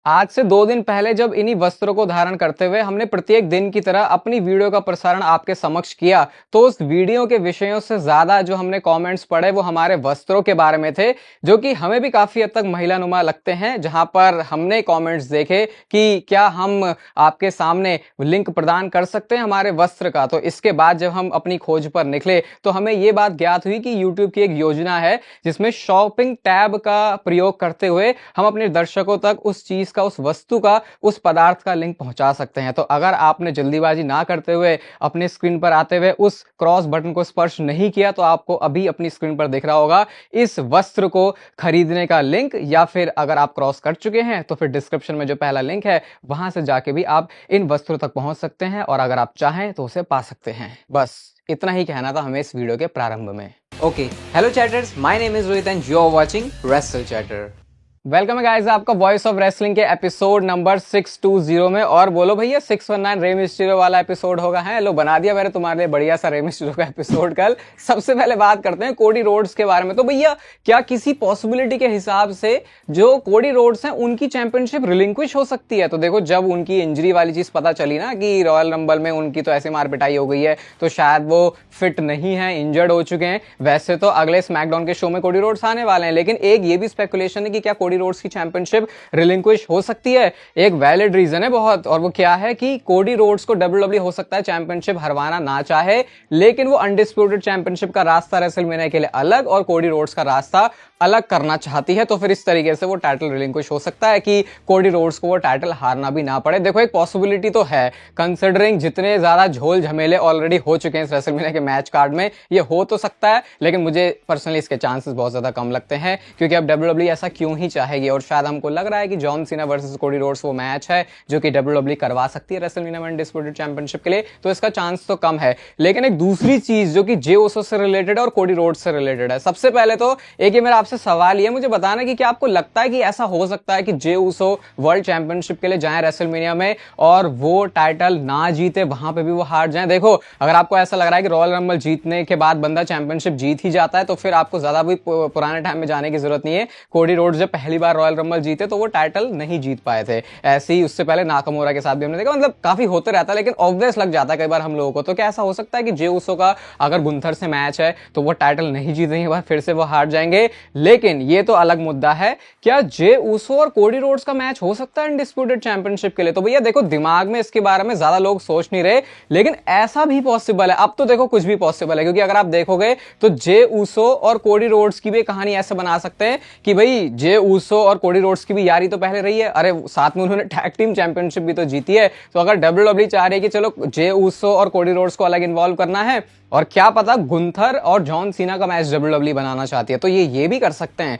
आज से 2 दिन पहले जब इन्हीं वस्त्रों को धारण करते हुए हमने प्रत्येक दिन की तरह अपनी वीडियो का प्रसारण आपके समक्ष किया, तो उस वीडियो के विषयों से ज्यादा जो हमने कमेंट्स पढ़े वो हमारे वस्त्रों के बारे में थे, जो कि हमें भी काफी हद तक महिलानुमा लगते हैं। जहां पर हमने कमेंट्स देखे कि क्या हम आपके सामने लिंक प्रदान कर सकते हैं हमारे वस्त्र का। तो इसके बाद जब हम अपनी खोज पर निकले तो हमें ये बात ज्ञात हुई कि यूट्यूब की एक योजना है जिसमें शॉपिंग टैब का प्रयोग करते हुए हम अपने दर्शकों तक उस चीज का, उस वस्तु का, उस पदार्थ का लिंक पहुंचा सकते हैं। तो अगर आपने जल्दीबाजी ना करते हुए अपने स्क्रीन पर आते हुए उस क्रॉस बटन को स्पर्श नहीं किया तो आपको अभी अपनी स्क्रीन पर दिख रहा होगा इस वस्त्र को खरीदने का लिंक, या फिर अगर आप क्रॉस कर चुके हैं तो फिर डिस्क्रिप्शन में जो पहला लिंक है वहां से जाके भी आप इन वस्त्रों तक पहुंच सकते हैं और अगर आप चाहें तो उसे पा सकते हैं। बस इतना ही कहना था हमें इस वीडियो के प्रारंभ में। Okay, hello chatters, my name is Rohit and you are watching Wrestle Chatter. Welcome है गाइस आपका वॉइस ऑफ रेसलिंग के एपिसोड नंबर 620 में। और बोलो भैया 619 रे मिस्टीरियो वाला एपिसोड होगा है। लो बना दिया मैंने तुम्हारे लिए बढ़िया सा रे मिस्टीरियो का एपिसोड कल। सबसे पहले बात करते हैं कोडी रोड्स के बारे में। तो भैया क्या किसी पॉसिबिलिटी के हिसाब से जो कोडी रोड्स हैं उनकी चैंपियनशिप रिलिंक्विश हो सकती है? तो देखो जब उनकी इंजरी वाली चीज पता चली ना कि रॉयल रंबल में उनकी तो ऐसे मार पिटाई हो गई है तो शायद वो फिट नहीं है, इंजर्ड हो चुके हैं। वैसे तो अगले स्मैकडाउन के शो में कोडी रोड्स आने वाले हैं, लेकिन एक ये भी स्पेकुलेशन है कि क्या कोडी रोड्स की चैंपियनशिप रिलिंक्विश हो सकती है। एक वैलिड रीजन है बहुत, और वो क्या है कि कोडी रोड्स को डब्ल्यूडब्ल्यूई हो सकता है चैंपियनशिप हरवाना ना चाहे, लेकिन वो अनडिस्प्यूटेड चैंपियनशिप का रास्ता रेसलमेनिया के लिए अलग और कोडी रोड्स का रास्ता अलग करना चाहती है। तो फिर इस तरीके से वो टाइटल रिलिंक्विश हो सकता है कि कोडी रोड्स को वो टाइटल हारना भी ना पड़े। देखो एक पॉसिबिलिटी तो है, कंसिडरिंग जितने ज्यादा झोल झमेले ऑलरेडी हो चुके हैं इस रेसलमेनिया के मैच कार्ड में, ये हो तो सकता है, लेकिन मुझे पर्सनली इसके चांसेस बहुत ज्यादा कम लगते हैं। क्योंकि अब डब्ल्यूडब्ल्यूई ऐसा क्यों ही चाहेगी, और शायद हमको लग रहा है कि John Cena versus Cody Rhodes वो मैच है जो कि डब्ल्यूडब्ल्यूई करवा सकती है रेसलमेनिया में अनडिस्प्यूटेड चैंपियनशिप के लिए, तो इसका चांस तो कम है। लेकिन एक दूसरी चीज जो कि जे ओसो से रिलेटेड है और कोडी रोड्स से रिलेटेड है। सबसे पहले तो एक ये मेरा आपसे सवाल ये, मुझे बताना कि क्या आपको लगता है कि ऐसा हो सकता है कि जे ऊसो वर्ल्ड चैंपियनशिप के लिए जाएं रेसलमेनिया में और वो टाइटल ना जीते, वहां पे भी वो हार जाएं? देखो अगर आपको ऐसा लग रहा है कि रॉयल रंबल जीतने के बाद बंदा चैंपियनशिप जीत ही जाता है तो फिर आपको ज्यादा भी पुराने टाइम में जाने की जरूरत नहीं है। कोडी रोड्स जब पहली बार रॉयल रंबल जीते तो वो टाइटल नहीं जीत पाए थे। ऐसे ही उससे पहले नाकामोरा के साथ भी हमने देखा, मतलब काफी होते रहता है, लेकिन ऑब्वियस लग जाता है कई बार हम लोगों को। तो क्या ऐसा हो सकता है कि जे ऊसो का अगर गुंथर से मैच है तो वो टाइटल नहीं जीतने के बाद फिर से वो हार जाएंगे? लेकिन ये तो अलग मुद्दा है, क्या जे ऊसो और कोडी रोड्स का मैच हो सकता है अनडिस्प्यूटेड चैंपियनशिप के लिए? तो भैया देखो दिमाग में इसके बारे में ज्यादा लोग सोच नहीं रहे, लेकिन ऐसा भी पॉसिबल है। अब तो देखो कुछ भी पॉसिबल है, क्योंकि अगर आप देखोगे तो जे ऊसो और कोडी रोड्स की भी कहानी ऐसे बना सकते हैं कि भाई जे ऊसो और कोडी रोड्स की भी यारी तो पहले रही है, अरे साथ में उन्होंने टैग टीम चैंपियनशिप भी तो जीती है। तो अगर डब्ल्यूडब्ल्यूई चाह रही है कि चलो जे ऊसो और कोडी रोड्स को अलग इन्वॉल्व करना है, और क्या पता गुंथर और जॉन सीना का मैच डब्ल्यूडब्ल्यूई बनाना चाहती है, तो ये भी कर सकते हैं।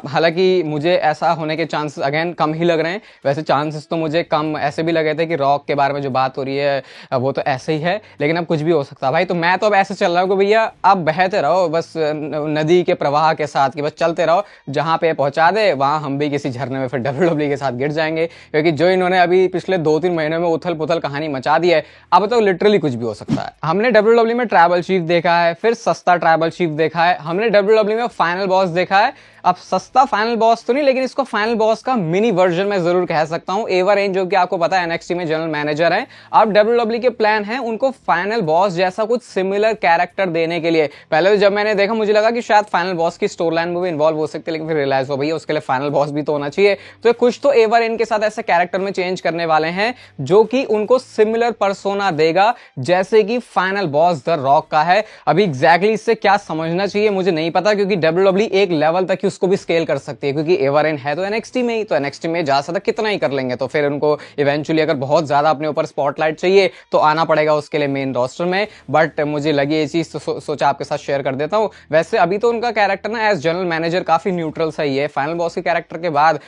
हालांकि मुझे ऐसा होने के चांसेस अगेन कम ही लग रहे हैं। वैसे चांसेस तो मुझे कम ऐसे भी लगे थे कि रॉक के बारे में जो बात हो रही है वो तो ऐसे ही है, लेकिन अब कुछ भी हो सकता है भाई। तो मैं तो अब ऐसे चल रहा हूँ कि भैया अब बहते रहो बस नदी के प्रवाह के साथ, कि बस चलते रहो, जहां पे पहुंचा दे वहां हम भी किसी झरने में फिर डब्ल्यूडब्ल्यूई के साथ गिर जाएंगे। क्योंकि जो इन्होंने अभी पिछले 2-3 महीनों में उथल पुथल कहानी मचा दी है, अब तो लिटरली कुछ भी हो सकता है। हमने डब्ल्यूडब्ल्यूई में ट्राइबल चीफ देखा है, फिर सस्ता ट्राइबल चीफ देखा है, हमने डब्ल्यूडब्ल्यूई में फाइनल बॉस देखा है। अब सस्ता फाइनल बॉस तो नहीं, लेकिन इसको फाइनल बॉस का मिनी वर्जन में जरूर कह सकता हूं। एवा रेन जो कि आपको पता है एनएक्सटी में जनरल मैनेजर है, अब डब्ल्यूडब्ल्यूई के प्लान है उनको फाइनल बॉस जैसा कुछ सिमिलर कैरेक्टर देने के लिए। पहले तो जब मैंने देखा मुझे लगा कि शायद फाइनल बॉस की स्टोरी लाइन में भी इन्वॉल्व हो सकते, लेकिन फिर रियलाइज हो भैया उसके लिए फाइनल बॉस भी तो होना चाहिए। तो कुछ तो एवा रेन के साथ ऐसे कैरेक्टर में चेंज करने वाले हैं जो कि उनको सिमिलर पर्सोना देगा जैसे कि फाइनल बॉस द रॉक का है। अभी एग्जैक्टली इससे क्या समझना चाहिए मुझे नहीं पता, क्योंकि डब्ल्यूडब्ल्यूई एक लेवल तक ही उसको भी स्केल कर सकती है, क्योंकि एवा रेन है तो एनएक्सटी में ही, तो एनएक्सटी में जा सकता कितना ही कर लेंगे। तो फिर उनको इवेंचुअली अगर बहुत ज्यादा अपने ऊपर स्पॉटलाइट चाहिए तो आना पड़ेगा उसके लिए मेन रोस्टर में। बट मुझे लगी ये चीज तो सोचा आपके साथ शेयर कर देता हूं। वैसे अभी तो उनका कैरेक्टर ना एज जनरल मैनेजर काफी न्यूट्रल सा ही है। फाइनल बॉस के कैरेक्टर के बाद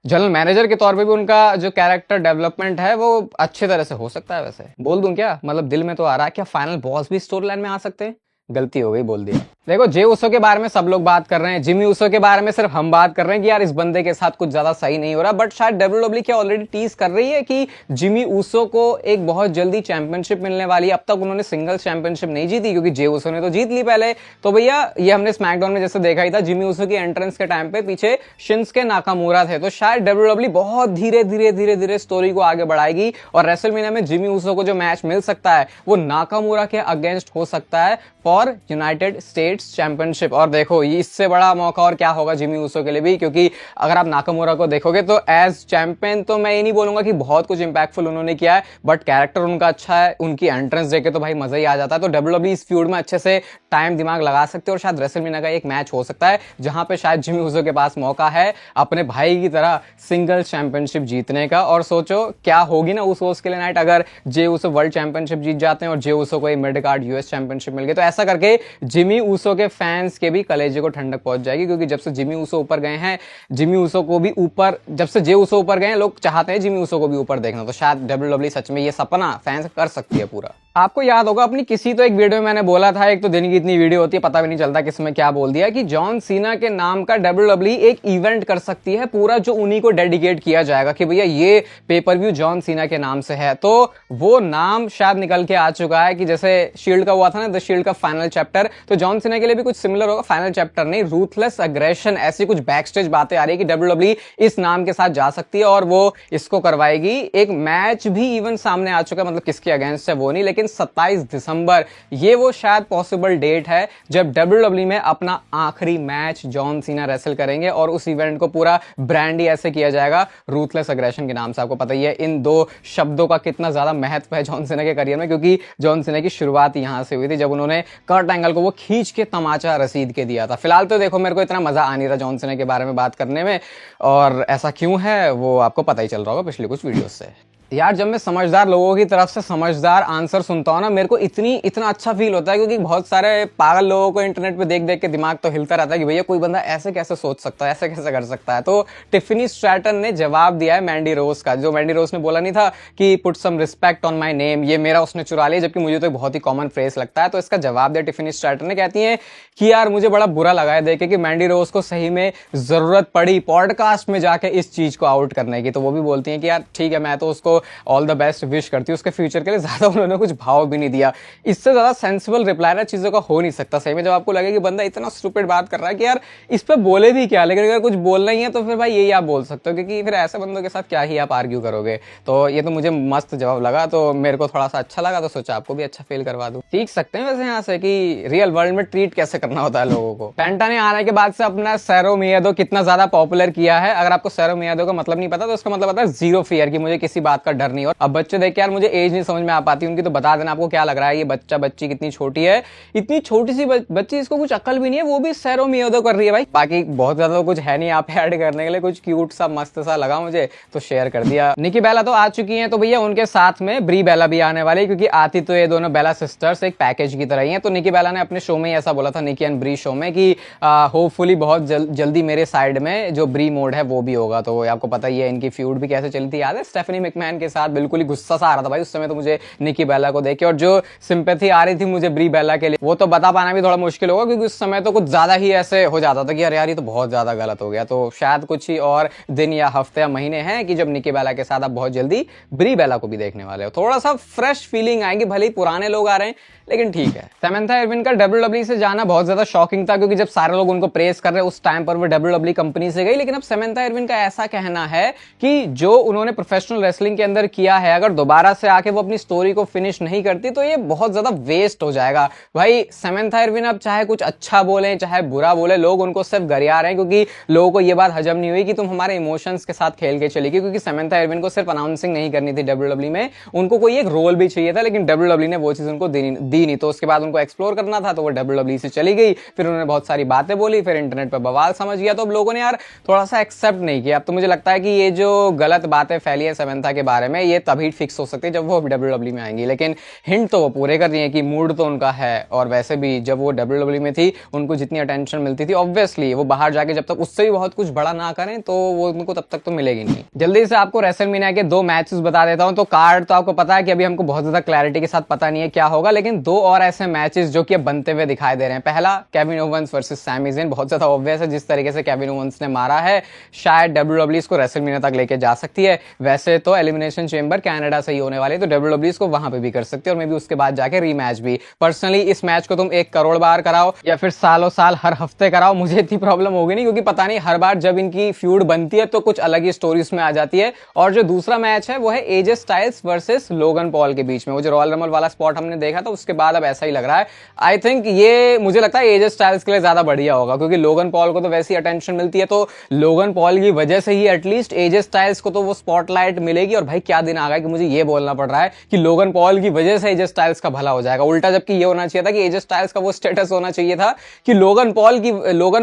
जनरल मैनेजर के तौर पे भी उनका जो कैरेक्टर डेवलपमेंट है वो अच्छी तरह से हो सकता है। वैसे बोल दूं क्या, मतलब दिल में तो आ रहा है, क्या फाइनल बॉस भी स्टोरी लाइन में आ सकते हैं? गलती हो गई, बोल दिया। देखो जे उसो के बारे में सब लोग बात कर रहे हैं, जिमी उसो के बारे में सिर्फ हम बात कर रहे हैं कि यार इस बंदे के साथ कुछ ज्यादा सही नहीं हो रहा, बट शायद डब्ल्यूडब्ल्यू क्या ऑलरेडी टीज कर रही है कि जिमी उसो को एक बहुत जल्दी चैंपियनशिप मिलने वाली है। अब तक उन्होंने सिंगल चैंपियनशिप नहीं जीती क्योंकि जे उसो ने तो जीत ली पहले। तो भैया ये हमने स्मैकडाउन में जैसे देखा ही था, जिमी उसो की एंट्रेंस के टाइम पे पीछे शिंसुके नाकामुरा थे। तो शायद डब्ल्यूडब्ल्यू बहुत धीरे धीरे धीरे धीरे स्टोरी को आगे बढ़ाएगी और रेसलमेनिया में जिमी उसो को जो मैच मिल सकता है वो नाकामुरा के अगेंस्ट हो सकता है फॉर यूनाइटेड स्टेट्स चैंपियनशिप। और देखो ये इससे बड़ा मौका और क्या होगा जिमी उसो के लिए भी, क्योंकि अगर आप नाकामुरा को देखोगे तो एज चैंपियन तो मैं ये नहीं बोलूंगा कि बहुत कुछ इंपैक्टफुल उन्होंने किया है, बट कैरेक्टर उनका अच्छा है, उनकी एंट्रेंस देखे तो भाई मजा ही आ जाता है। तो डब्ल्यूडब्ल्यू इस फ्यूड में अच्छे से टाइम दिमाग लगा सकते हैं और शायद रेसलमेनिया का एक मैच हो सकता है जहां पे शायद जिमी उसो के पास मौका है अपने भाई की तरह सिंगल चैंपियनशिप जीतने का। और सोचो क्या होगी ना उस के लिए नाइट अगर जे उसो वर्ल्ड चैंपियनशिप जीत जाते हैं और जे उसो को एक मिड कार्ड यूएस चैंपियनशिप मिल गई। तो ऐसा करके जिमी उसो के फैंस के भी कलेजे को ठंडक पहुंच जाएगी, क्योंकि जब से जिमी उसो ऊपर गए हैं, जिमी उसो को भी ऊपर, जब से जे उसो ऊपर गए हैं लोग चाहते हैं जिमी उसो को भी ऊपर देखना। तो शायद डब्ल्यूडब्ल्यू सच में ये सपना फैंस कर सकती है पूरा। आपको याद होगा अपनी किसी तो एक वीडियो में मैंने बोला था, एक तो दिन की इतनी वीडियो होती है पता भी नहीं चलता किसमें क्या बोल दिया, कि जॉन सीना के नाम का डब्ल्यूडब्ल्यू एक इवेंट कर सकती है पूरा जो उन्हीं को डेडिकेट किया जाएगा कि भैया ये पेपर व्यू जॉन सीना के नाम से है। तो वो नाम शायद निकल के आ चुका है कि जैसे शील्ड का हुआ था ना, द शील्ड का फाइनल चैप्टर, तो जॉन सीना के लिए भी कुछ सिमिलर होगा। फाइनल चैप्टर नहीं, रूथलेस अग्रेशन, ऐसी कुछ बैक स्टेज बातें आ रही है कि डब्ल्यूडब्ल्यू इस नाम के साथ जा सकती है और वो इसको करवाएगी। एक मैच भी इवन सामने आ चुका है, मतलब किसके अगेंस्ट है वो नहीं, लेकिन 27 दिसंबर ये वो शायद पॉसिबल डेट है जब डब्ल्यूडब्ल्यू में अपना आखिरी मैच जॉन सीना रेसल करेंगे और उस इवेंट को पूरा ब्रांड ही ऐसे किया जाएगा रूथलेस अग्रेशन के नाम से। आपको पता ही है इन दो शब्दों का कितना ज्यादा महत्व है जॉन सीना के करियर में, क्योंकि जॉन सीना की शुरुआत यहां से हुई थी जब उन्होंने कर्ट एंगल को वो खींच के तमाचा रसीद के दिया था। फिलहाल तो देखो मेरे को इतना मजा आ नहीं रहा जॉन सीना के बारे में बात करने में, और ऐसा क्यों है वो आपको पता ही चल रहा होगा पिछले कुछ वीडियो से। यार जब मैं समझदार लोगों की तरफ से समझदार आंसर सुनता हूं ना, मेरे को इतना अच्छा फील होता है, क्योंकि बहुत सारे पागल लोगों को इंटरनेट पे देख देख के दिमाग तो हिलता रहता है कि भैया कोई बंदा ऐसे कैसे सोच सकता है, ऐसे कैसे कर सकता है। तो टिफनी स्ट्रैटन ने जवाब दिया है मैंडी रोज का, जो मैंडी रोज ने बोला नहीं था कि put some respect on my name, ये मेरा उसने चुरा लिया, जबकि मुझे तो बहुत ही कॉमन फ्रेज लगता है। तो इसका जवाब दिया टिफनी स्ट्रैटन ने, कहती है कि यार मुझे बड़ा बुरा लगा है देखे कि मैंडी रोज को सही में जरूरत पड़ी पॉडकास्ट में जाके इस चीज को आउट करने की। तो वो भी बोलती है कि यार ठीक है, मैं तो उसको ऑल द बेस्ट विश करती हूँ उसके फ्यूचर के लिए, ज्यादा उन्होंने कुछ भाव भी नहीं दिया। इससे ज्यादा सेंसिबल रिप्लाई ना चीजों का हो नहीं सकता सही में, जब आपको लगे कि बंदा इतना स्टूपिड बात कर रहा है कि यार इस पे बोले भी क्या, लेकिन अगर कुछ बोलना ही है तो फिर भाई यही आप बोल सकते हो, क्योंकि फिर ऐसे बंदों के साथ क्या ही आप आर्ग्यू करोगे। तो ये तो मुझे मस्त जवाब लगा, तो मेरे को थोड़ा सा अच्छा लगा, तो सोचा आपको भी अच्छा फील करवा दूं। सीख सकते हैं वैसे यहाँ से कि रियल वर्ल्ड में ट्रीट कैसे करना होता है लोगों को। पेंटा ने आने के बाद से अपना सैरो मियादो कितना ज्यादा पॉपुलर किया है। अगर आपको सैरो मियादो का मतलब नहीं पता तो उसका मतलब होता है जीरो फियर, कि मुझे किसी बात का डर नहीं। और अब बच्चे देख के यार मुझे एज नहीं समझ में आ पाती उनकी, तो बता देना आपको क्या लग रहा है ये बच्चा बच्ची कितनी छोटी है, इतनी छोटी सी बच्ची, इसको कुछ अकल भी नहीं है, वो भी सैरो मियादो कर रही है भाई। बाकी बहुत ज्यादा कुछ है नहीं आप ऐड करने के लिए, कुछ क्यूट सा मस्त सा लगा मुझे तो शेयर कर दिया। निकी बेला तो आ चुकी हैं, तो भैया उनके साथ में ब्री बेला भी आने वाली, क्योंकि आती तो ये दोनों बेला सिस्टर्स एक पैकेज की तरह ही हैं। तो निकी बेला ने अपने शो में ऐसा बोला था, निकी एंड ब्री शो में, कि होपफुली बहुत जल्दी मेरे साइड में जो ब्री मोड है वो भी होगा। तो आपको पता ही है इनकी फ्यूड भी कैसे चली थी, याद है स्टेफनी मैकमैन के साथ, बिल्कुल ही गुस्सा सा आ रहा था भाई उस समय तो मुझे निकी बेला को देख के, और जो सिंपैथी आ रही थी मुझे ब्री बेला के लिए वो तो बता पाना भी थोड़ा मुश्किल होगा, क्योंकि उस समय तो कुछ ज्यादा ही ऐसे हो जाता था कि यार ये तो बहुत ज्यादा गलत हो गया। तो शायद कुछ ही और दिन या हफ्ते या महीने हैं कि जब निकी बेला के साथ आप बहुत जल्दी ब्री बेला को भी देखने वाले हो। थोड़ा सा फ्रेश फीलिंग आएगी, भले ही पुराने लोग आ रहे हैं लेकिन ठीक है। समंथा इरविन का डब्ल्यूडब्ल्यू से जाना बहुत ज्यादा शॉकिंग था, क्योंकि जब सारे लोग उनको प्रेस कर रहे हैं उस टाइम पर वो डब्ल्यूडब्ल्यू कंपनी से गई। लेकिन अब समंथा इरविन का ऐसा कहना है कि जो उन्होंने प्रोफेशनल रेसलिंग के अंदर किया है, अगर दोबारा से आके वो अपनी स्टोरी को फिनिश नहीं करती तो ये बहुत ज्यादा वेस्ट हो जाएगा। भाई समंथा इरविन अब चाहे कुछ अच्छा बोले चाहे बुरा बोले, लोग उनको सिर्फ गरिया रहे हैं, क्योंकि लोगों को ये बात हजम नहीं हुई कि तुम हमारे इमोशंस के साथ खेल के चली गई। क्योंकि समंथा इरविन को सिर्फ अनाउंसिंग नहीं करनी थी डब्ल्यूडब्ल्यू में, उनको कोई एक रोल भी चाहिए था, लेकिन डब्ल्यूडब्ल्यू ने वो चीज उनको दी नहीं। तो उसके बाद उनको एक्सप्लोर करना था, तो वो डब्ल्यूडब्ल्यू से चली गई, फिर उन्होंने बहुत सारी बातें बोली, फिर इंटरनेट पर बवाल समझ गया, तो अब लोगों ने यार थोड़ा सा एक्सेप्ट नहीं किया। अब तो मुझे लगता है कि ये जो गलत बातें फैली है समंथा के बारे में ये तभी फिक्स हो सकती है जब वो WWE में आएंगी, लेकिन हिंट तो वो पूरे कर रही है कि मूड तो उनका है। और वैसे भी जब वो WWE में थी उनको जितनी अटेंशन मिलती थी ऑब्वियसली वो बाहर जाके जब तक उससे भी बहुत कुछ बड़ा ना करें तो वो उनको तब तक तो मिलेगी नहीं। जल्दी से आपको रेसलमेनिया के 2 मैचेस बता देता हूं। तो कार्ड तो आपको पता है कि अभी हमको बहुत ज्यादा क्लैरिटी के साथ पता नहीं है क्या होगा, लेकिन 2 और ऐसे मैचेस जो कि अब बनते हुए दिखाई दे रहे हैं। पहला Kevin Owens versus Sami Zayn, बहुत ज्यादा ऑब्वियस है जिस तरीके से केविन ओवेंस ने मारा है शायद WWE इसको रेसलमेनिया तक लेके जा सकती है। वैसे तो एलिमिनेशन चेंबर कनाडा से ही होने वाले तो WWE इसको वहां पे भी कर सकती है और मे भी उसके बाद जाके रीमैच भी। पर्सनली इस मैच को तुम 1 करोड़ बार कराओ या फिर सालों साल हर हफ्ते कराओ, मुझे इतनी प्रॉब्लम होगी नहीं, क्योंकि पता नहीं हर बार जब इनकी फ्यूड बनती है तो कुछ अलग ही स्टोरी उसमें आ जाती है। और जो दूसरा मैच है वो है AJ Styles versus Logan Paul के बीच में। वो जो रॉयल रंबल वाला स्पॉट हमने देखा था उसके बाद अब ऐसा ही लग रहा है। आई थिंक ये मुझे लगता है एजे स्टाइल्स के लिए ज्यादा बढ़िया होगा, क्योंकि लोगन पॉल को तो वैसी अटेंशन मिलती है, तो लोगन पॉल की वजह से ही एटलीस्ट एजे स्टाइल्स को तो वो स्पॉटलाइट मिलेगी। और भाई क्या दिन आ गया कि मुझे ये बोलना पड़ रहा है कि लोगन पॉल की वजह से एजे स्टाइल्स का भला हो जाएगा, उल्टा जबकि ये होना चाहिए था कि एजे स्टाइल्स का वो स्टेटस होना चाहिए था कि लोगन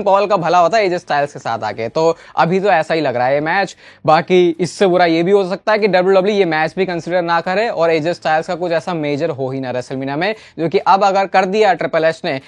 पॉल का भला होता है एजे स्टाइल्स के साथ आके। तो अभी तो ऐसा ही लग रहा है ये मैच। बाकी इससे बुरा ये भी हो सकता है कि WWE ये मैच भी कंसीडर ना करे और एजे स्टाइल्स का कुछ ऐसा मेजर हो ही ना रेसलमेनिया में, जो कि अब अगर कर दिया ट्रिपल एच ने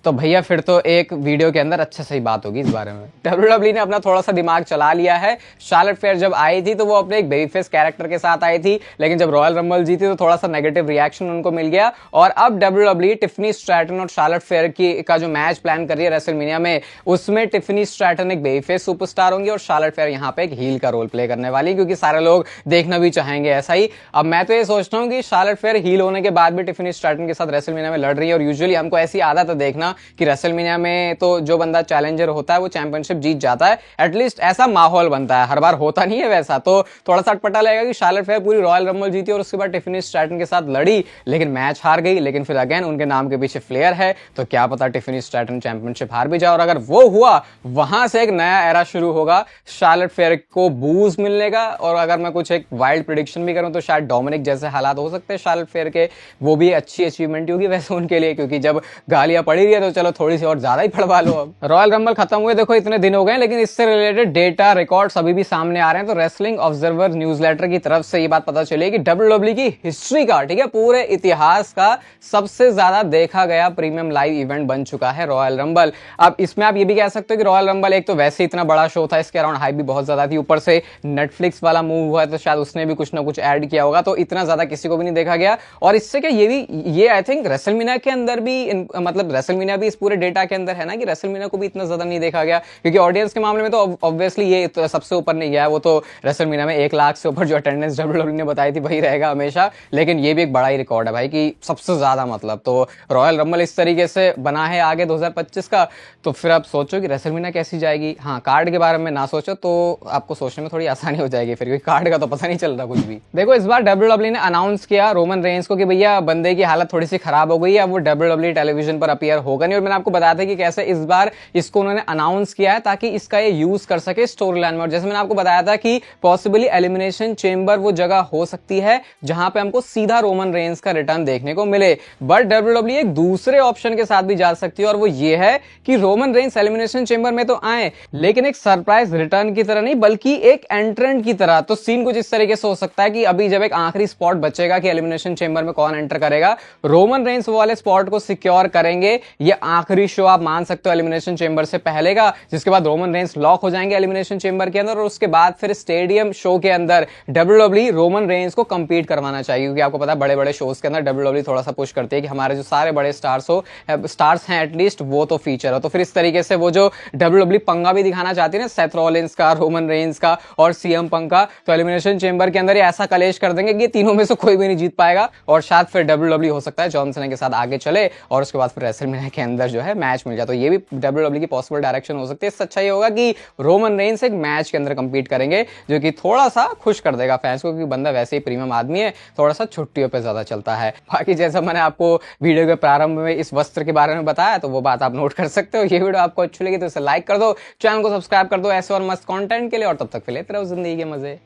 तो भैया फिर तो एक वीडियो के अंदर अच्छे से ही बात होगी इस बारे में। WWE ने अपना थोड़ा सा दिमाग चला लिया है। शार्लेट फेयर जब आई थी तो वो अपने एक बेबी फेस कैरेक्टर के साथ आई थी, लेकिन जब रॉयल रंबल जीती तो थोड़ा सा नेगेटिव रिएक्शन उनको मिल गया। और अब WWE टिफनी स्ट्रैटन और शार्लेट फेयर का जो मैच प्लान कर रही है रेसलमेनिया में, उसमें टिफनी स्ट्रैटन एक बेबी फेस सुपरस्टार होंगी और शार्लेट फेयर यहाँ पे एक हील का रोल प्ले करने वाली, क्योंकि सारे लोग देखना भी चाहेंगे ऐसा ही। अब मैं तो ये सोचता हूँ कि शार्लेट फेयर हील होने के बाद भी टिफनी स्ट्रैटन के साथ रेसलमेनिया में लड़ रही है, और यूजुअली हमको ऐसी आदत है देखना कि रेसलमेनिया में तो जो बंदा चैलेंजर होता है वो चैंपियनशिप जीत जाता है, एटलीस्ट ऐसा माहौल बनता है। हर बार होता नहीं है वैसा, तो थोड़ा सा अटपटा लगेगा कि शार्लेट फेयर पूरी रॉयल रंबल जीती और उसके बाद टिफनी स्ट्रैटन के साथ लड़ी लेकिन मैच हार गई। लेकिन फिर अगेन उनके नाम के पीछे फ्लेयर है, तो क्या पता टिफनी स्ट्रैटन चैंपियनशिप हार भी जाए। और अगर वो हुआ वहां से एक नया एरा शुरू होगा शार्लेट फेयर को बूज मिलने का। और अगर मैं कुछ एक वाइल्ड प्रिडिक्शन भी करूं तो शायद डोमिनिक जैसे हालात हो सकते हैं शार्लेट फेयर के, वो भी अच्छी अचीवमेंट होगी वैसे उनके लिए, क्योंकि जब गालियां पड़ी रही है तो चलो थोड़ी सी और ज्यादा ही पड़वा लो। अब रॉयल रंबल खत्म हुए देखो इतने दिन हो गए, लेकिन इससे रिलेटेड डेटा रिकॉर्ड्स अभी भी सामने आ रहे हैं। तो रेसलिंग ऑब्जर्वर न्यूज़लेटर की तरफ से ये बात पता चली कि WWE की हिस्ट्री का, ठीक है, पूरे इतिहास का सबसे ज्यादा देखा गया प्रीमियम लाइव इवेंट बन चुका है रॉयल रंबल। अब इसमें आप ये भी कह सकते हो कि रॉयल रंबल एक तो वैसे इतना बड़ा शो था, इसके अराउंड हाइप भी बहुत ज्यादा थी, ऊपर से नेटफ्लिक्स वाला मूव हुआ है तो शायद उसने भी कुछ ना कुछ ऐड किया होगा, तो इतना ज्यादा किसी को भी नहीं देखा गया। और इससे क्या ये आई थिंक रेसलमेनिया के अंदर भी मतलब रेसलमेनिया भी इस पूरे डेटा के अंदर है ना कि रेसलमेनिया को भी इतना ज्यादा नहीं देखा गया, क्योंकि ऑडियंस के मामले में तो ऑब्वियसली ये तो सबसे ऊपर नहीं गया है। वो तो रेसलमेनिया में 1 लाख से ऊपर जो अटेंडेंस WWE ने बताई थी वही रहेगा हमेशा, लेकिन ये भी एक बड़ा ही रिकॉर्ड है भाई कि सबसे ज्यादा मतलब। तो रॉयल रंबल इस तरीके से बना है आगे 2025 का, तो फिर आप सोचो कि रेसलमेनिया कैसी जाएगी। हाँ, कार्ड के बारे में ना सोचो तो आपको सोचने में थोड़ी आसानी हो जाएगी फिर, क्योंकि कार्ड का तो पता नहीं चल रहा कुछ भी। देखो इस बार WWE ने अनाउंस किया रोमन रेंस को कि भैया बंदे की हालत थोड़ी सी खराब हो गई है, अब वो WWE टेलीविजन पर अपीयर होगा नहीं। और मैंने आपको बताया था कि कैसे इस बार इसको उन्होंने अनाउंस किया है ताकि इसका ये यूज कर सके स्टोरी लाइन में। और जैसे मैंने आपको बताया था कि पॉसिबली एलिमिनेशन चेंबर वो जगह हो सकती है जहां पे हमको सीधा रोमन रेंस का रिटर्न देखने को मिले, बट WWE एक दूसरे ऑप्शन के साथ भी जा सकती है, और वो ये है कि रोमन रेंस एलिमिनेशन चेंबर में तो आए लेकिन एक सरप्राइज रिटर्न की तरह नहीं बल्कि एक एंट्रेंट की तरह। तो सीन कुछ इस तरीके से हो सकता है कि अभी जब एक आखिरी स्पॉट बचेगा कि एलिमिनेशन चेंबर में कौन एंटर करेगा, रोमन रेंस वाले स्पॉट को सिक्योर करेंगे। ये आखिरी शो आप मान सकते हो एलिमिनेशन चेंबर से पहले का, जिसके बाद रोमन रेंस लॉक हो जाएंगे एलिमिनेशन चेंबर के अंदर, और उसके बाद फिर स्टेडियम शो के अंदर WWE रोमन रेंस को कंपीट करवाना चाहिए, क्योंकि आपको पता है बड़े बड़े शोज के अंदर WWE थोड़ा सा पुश करती है कि हमारे जो सारे बड़े स्टार्स हैं एटलीस्ट वो तो फीचर हो। तो फिर इस तरीके से वो जो WWE पंगा भी दिखाना चाहती है ना, सेथ रॉलिंस का, रोमन रेंस का और CM पंक का, तो एलिमिनेशन चेंबर के अंदर ये ऐसा कलेश कर देंगे कि ये तीनों में से कोई भी नहीं जीत पाएगा, और शायद फिर WWE हो सकता है जॉन सीना के साथ आगे चले और उसके बाद फिर रेसलमेनिया के अंदर जो है मैच मिल जाए। तो ये भी WWE की पॉसिबल डायरेक्शन हो सकती है। इससे अच्छा ये होगा कि रोमन रेंस एक मैच के अंदर कंपीट करेंगे, जो कि थोड़ा सा खुश कर देगा फैंस को, क्योंकि बंदा वैसे ही प्रीमियम आदमी है, थोड़ा सा छुट्टियों पे ज्यादा चलता है। बाकी जैसा मैंने आपको वीडियो के प्रारंभ में इस वस्त्र के बारे में बताया तो वो बात आप नोट कर सकते हो। ये वीडियो आपको अच्छी लगी तो इसे लाइक कर दो, चैनल को सब्सक्राइब कर दो ऐसे और मस्त कंटेंट के लिए, और तब तक के लिए जिंदगी के मजे।